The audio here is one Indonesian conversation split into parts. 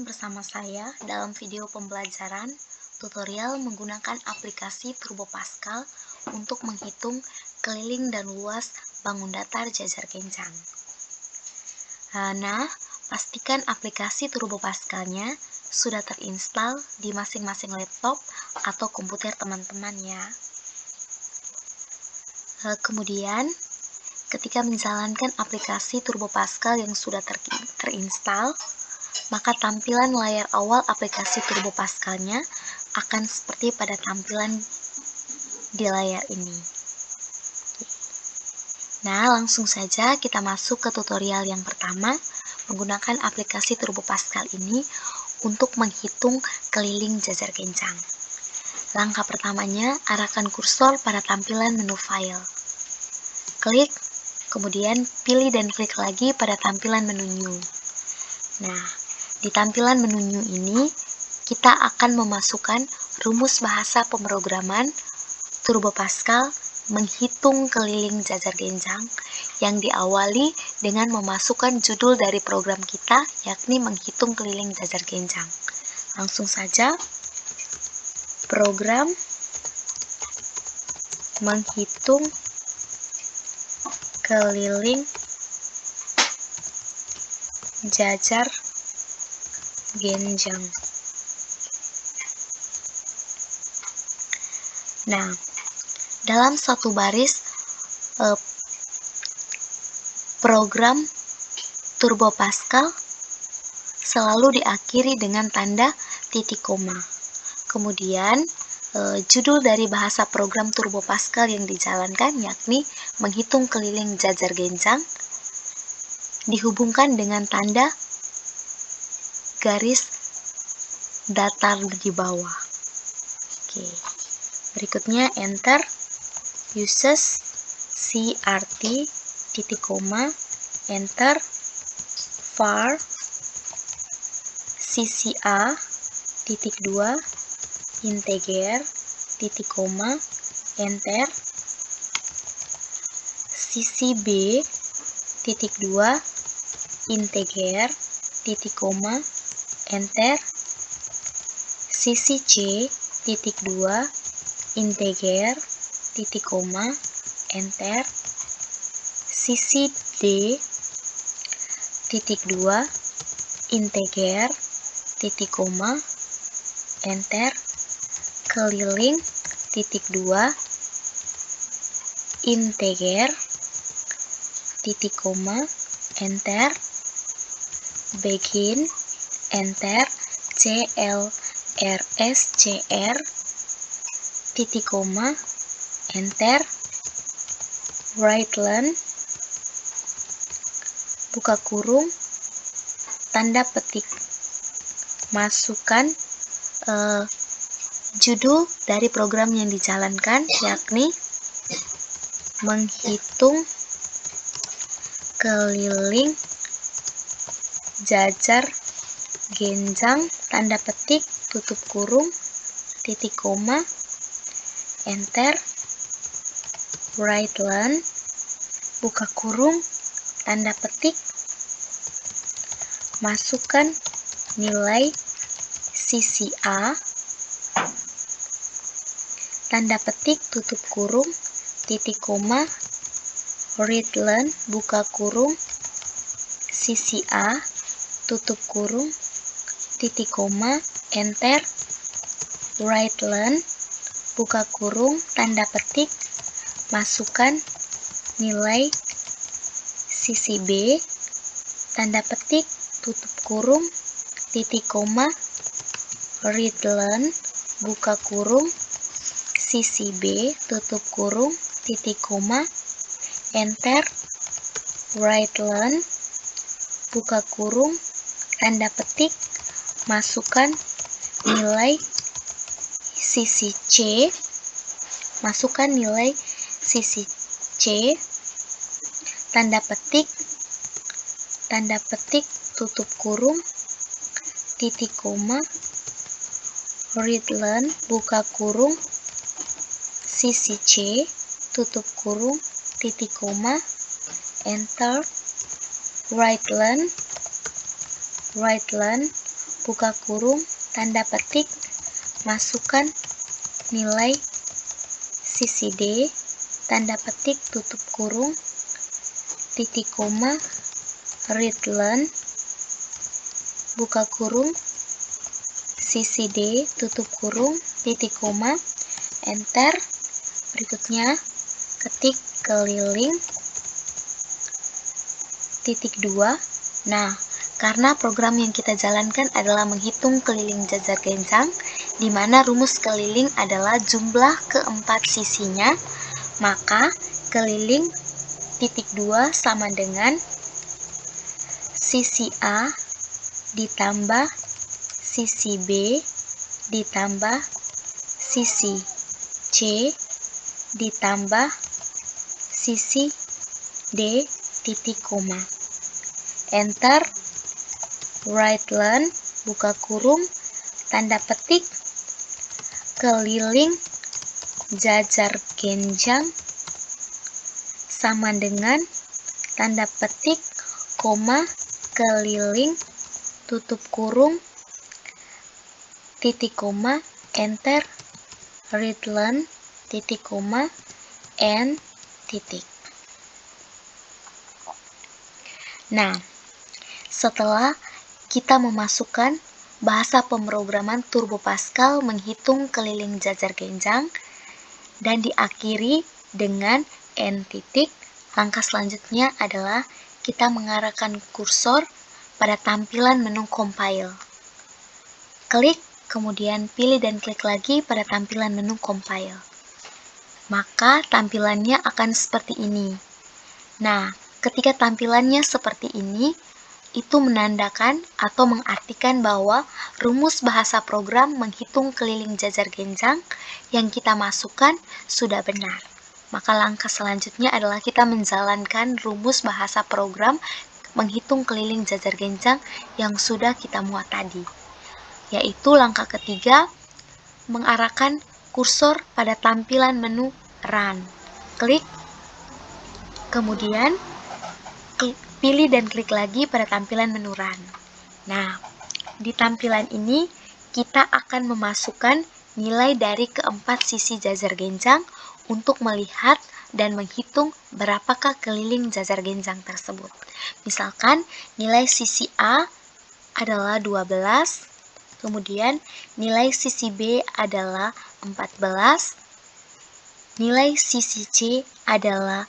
bersama saya dalam video pembelajaran tutorial menggunakan aplikasi Turbo Pascal untuk menghitung keliling dan luas bangun datar jajar kencang. Nah, pastikan aplikasi Turbo Pascal-nya sudah terinstal di masing-masing laptop atau komputer teman-teman ya. Kemudian, ketika menjalankan aplikasi Turbo Pascal yang sudah terinstal, maka tampilan layar awal aplikasi Turbo Pascal-nya akan seperti pada tampilan di layar ini. Nah, langsung saja kita masuk ke tutorial yang pertama menggunakan aplikasi Turbo Pascal ini untuk menghitung keliling jajar kencang. Langkah pertamanya, arahkan kursor pada tampilan menu file. Klik, kemudian pilih dan klik lagi pada tampilan menu new. Nah, di tampilan menu new ini, kita akan memasukkan rumus bahasa pemrograman Turbo Pascal menghitung keliling jajar kencang yang diawali dengan memasukkan judul dari program kita, yakni menghitung keliling jajar kencang. Langsung saja, program menghitung keliling jajar kencang. Nah, dalam satu baris program Turbo Pascal selalu diakhiri dengan tanda titik koma. Kemudian judul dari bahasa program Turbo Pascal yang dijalankan yakni menghitung keliling jajar kencang dihubungkan dengan tanda garis datar di bawah. Oke. Berikutnya enter uses crt titik koma enter var cca titik 2 integer titik koma enter ccb titik 2 integer titik koma enter cc titik 2 integer titik koma enter ccd titik 2 integer titik koma enter keliling titik 2 integer titik koma enter begin enter clrscr titik koma enter writeline buka kurung tanda petik masukkan judul dari program yang dijalankan yakni menghitung keliling jajar kencang tanda petik tutup kurung titik koma enter writeline buka kurung tanda petik masukkan nilai CCA tanda petik tutup kurung titik koma writeline buka kurung CCA tutup kurung titik koma enter writeline buka kurung tanda petik masukkan nilai CCB tanda petik tutup kurung titik koma writeline buka kurung CCB tutup kurung titik koma enter writeline buka kurung tanda petik masukkan nilai CCC masukkan nilai CCC tanda petik tutup kurung titik koma writeline buka kurung CCC tutup kurung titik koma enter writeline buka kurung, tanda petik, masukkan nilai sisi D, tanda petik, tutup kurung, titik koma, readline, buka kurung, sisi D, tutup kurung, titik koma, enter. Berikutnya, ketik keliling, titik 2. Nah, karena program yang kita jalankan adalah menghitung keliling jajar gencang, di mana rumus keliling adalah jumlah keempat sisinya, maka keliling titik 2 sama dengan sisi A ditambah sisi B ditambah sisi C ditambah sisi D titik koma. Enter. Readline, buka kurung, tanda petik, keliling jajar genjang sama dengan tanda petik, koma, keliling, tutup kurung, titik koma, enter, readline, titik koma, and titik. Nah, setelah kita memasukkan bahasa pemrograman Turbo Pascal menghitung keliling jajar genjang dan diakhiri dengan N titik, langkah selanjutnya adalah kita mengarahkan kursor pada tampilan menu compile. Klik, kemudian pilih dan klik lagi pada tampilan menu compile. Maka tampilannya akan seperti ini. Nah, ketika tampilannya seperti ini, itu menandakan atau mengartikan bahwa rumus bahasa program menghitung keliling jajar genjang yang kita masukkan sudah benar. Maka langkah selanjutnya adalah kita menjalankan rumus bahasa program menghitung keliling jajar genjang yang sudah kita muat tadi. Yaitu langkah ketiga, mengarahkan kursor pada tampilan menu Run. Klik, kemudian pilih dan klik lagi pada tampilan menu Run. Nah, di tampilan ini kita akan memasukkan nilai dari keempat sisi jajar genjang untuk melihat dan menghitung berapakah keliling jajar genjang tersebut. Misalkan nilai sisi A adalah 12, kemudian nilai sisi B adalah 14, nilai sisi C adalah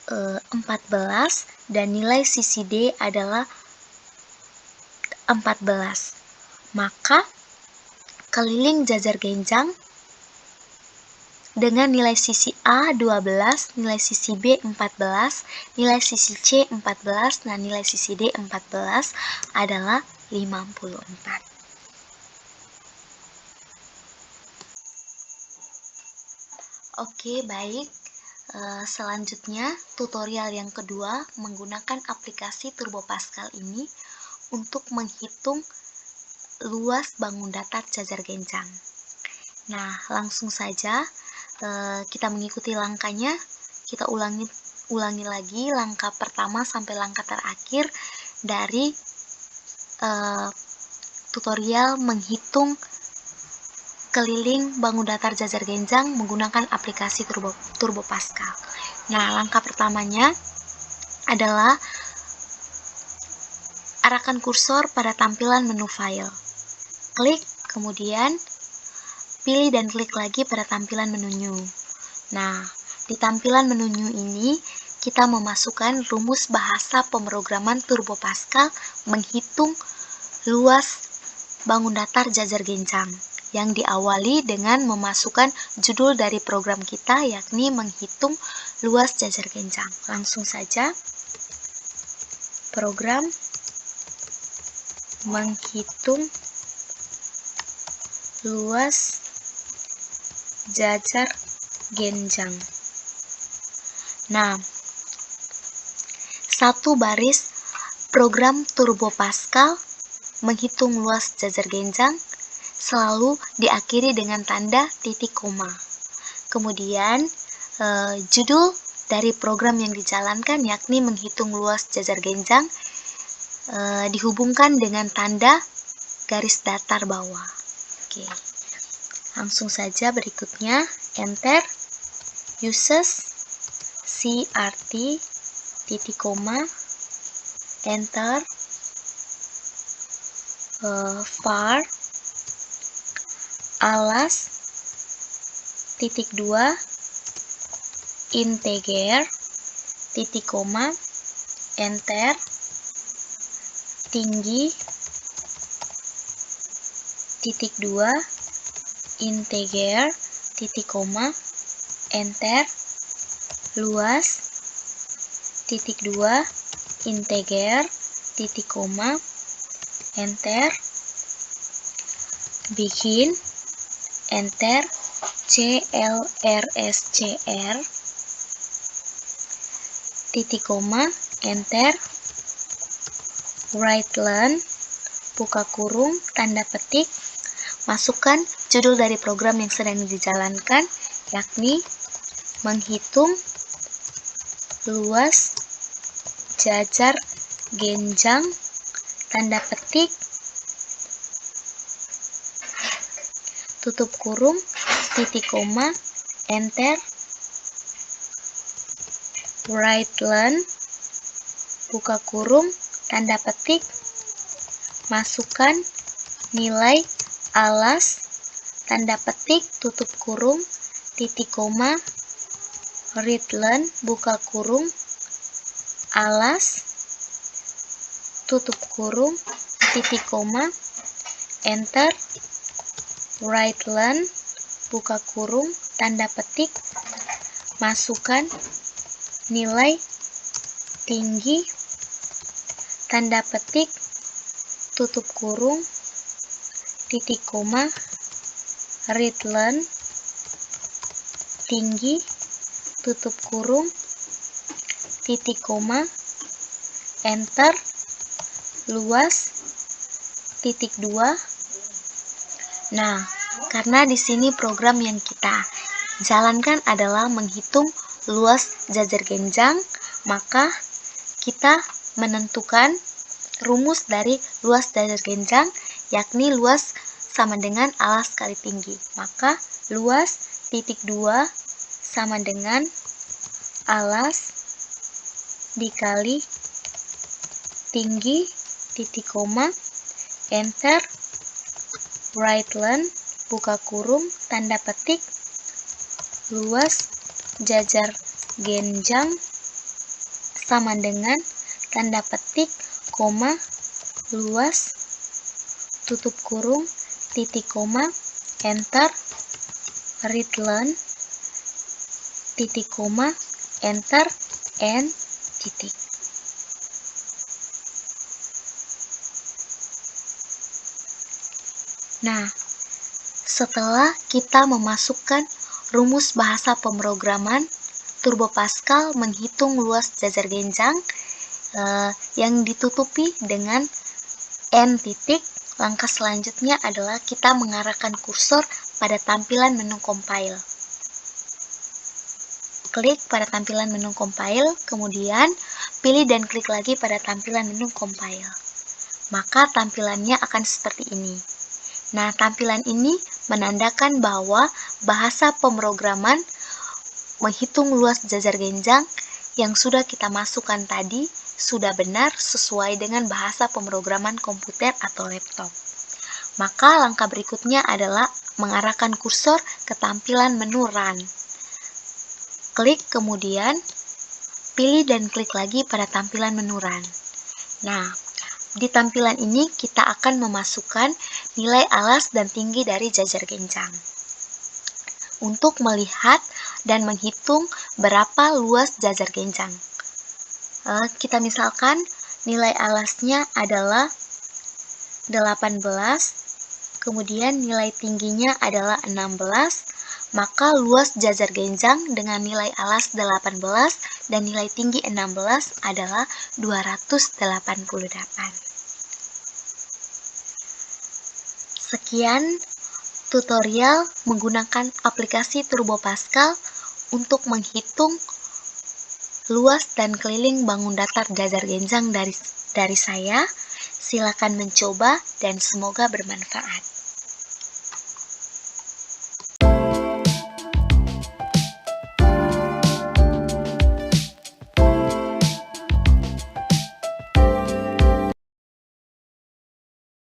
14 dan nilai sisi D adalah 14. Maka keliling jajar genjang dengan nilai sisi A 12, nilai sisi B 14, nilai sisi C 14, dan nilai sisi D 14 adalah 54. Oke, baik. Selanjutnya, tutorial yang kedua menggunakan aplikasi Turbo Pascal ini untuk menghitung luas bangun datar jajar genjang. Nah, langsung saja kita mengikuti langkahnya. Kita ulangi lagi langkah pertama sampai langkah terakhir dari tutorial menghitung keliling bangun datar jajar genjang menggunakan aplikasi Turbo Pascal. Nah, langkah pertamanya adalah arahkan kursor pada tampilan menu file. Klik, kemudian pilih dan klik lagi pada tampilan menu new. Nah, di tampilan menu new ini kita memasukkan rumus bahasa pemrograman Turbo Pascal menghitung luas bangun datar jajar genjang yang diawali dengan memasukkan judul dari program kita, yakni menghitung luas jajar genjang. Langsung saja, program menghitung luas jajar genjang. Nah, satu baris program Turbo Pascal menghitung luas jajar genjang selalu diakhiri dengan tanda titik koma. Kemudian judul dari program yang dijalankan, yakni menghitung luas jajar genjang, dihubungkan dengan tanda garis datar bawah. Oke. Langsung saja berikutnya, enter, uses, CRT, titik koma, enter, var, alas, titik 2, integer, titik koma, enter, tinggi, titik 2, integer, titik koma, enter, luas, titik 2, integer, titik koma, enter, bikin, enter, CLRSCR, titik koma, enter, write-len, buka kurung, tanda petik, masukkan judul dari program yang sedang dijalankan, yakni menghitung luas jajar genjang, tanda petik, tutup kurung, titik koma, enter, write-len, buka kurung, tanda petik, masukkan nilai alas, tanda petik, tutup kurung, titik koma, readlen, buka kurung, alas, tutup kurung, titik koma, enter, write-len, buka kurung, tanda petik, masukkan nilai tinggi, tanda petik, tutup kurung, titik koma, readlen, tinggi, tutup kurung, titik koma, enter, luas, titik 2. Nah, karena di sini program yang kita jalankan adalah menghitung luas jajar genjang, maka kita menentukan rumus dari luas jajar genjang, yakni luas sama dengan alas kali tinggi. Maka luas titik 2 sama dengan alas dikali tinggi, titik koma, enter, write-len, buka kurung, tanda petik, luas jajar genjang sama dengan tanda petik, koma, luas, tutup kurung, titik koma, enter, readlen, titik koma, enter, and titik. Nah, setelah kita memasukkan rumus bahasa pemrograman Turbo Pascal menghitung luas jajar genjang yang ditutupi dengan N titik, langkah selanjutnya adalah kita mengarahkan kursor pada tampilan menu compile. Klik pada tampilan menu compile, kemudian pilih dan klik lagi pada tampilan menu compile. Maka tampilannya akan seperti ini. Nah, tampilan ini menandakan bahwa bahasa pemrograman menghitung luas jajar genjang yang sudah kita masukkan tadi sudah benar sesuai dengan bahasa pemrograman komputer atau laptop. Maka langkah berikutnya adalah mengarahkan kursor ke tampilan menu Run. Klik kemudian pilih dan klik lagi pada tampilan menu Run. Nah, di tampilan ini kita akan memasukkan nilai alas dan tinggi dari jajar genjang. Untuk melihat dan menghitung berapa luas jajar genjang. Kita misalkan nilai alasnya adalah 18, kemudian nilai tingginya adalah 16, maka luas jajar genjang dengan nilai alas 18 dan nilai tinggi 16 adalah 288. Sekian tutorial menggunakan aplikasi Turbo Pascal untuk menghitung luas dan keliling bangun datar jajar genjang dari saya. Silakan mencoba dan semoga bermanfaat.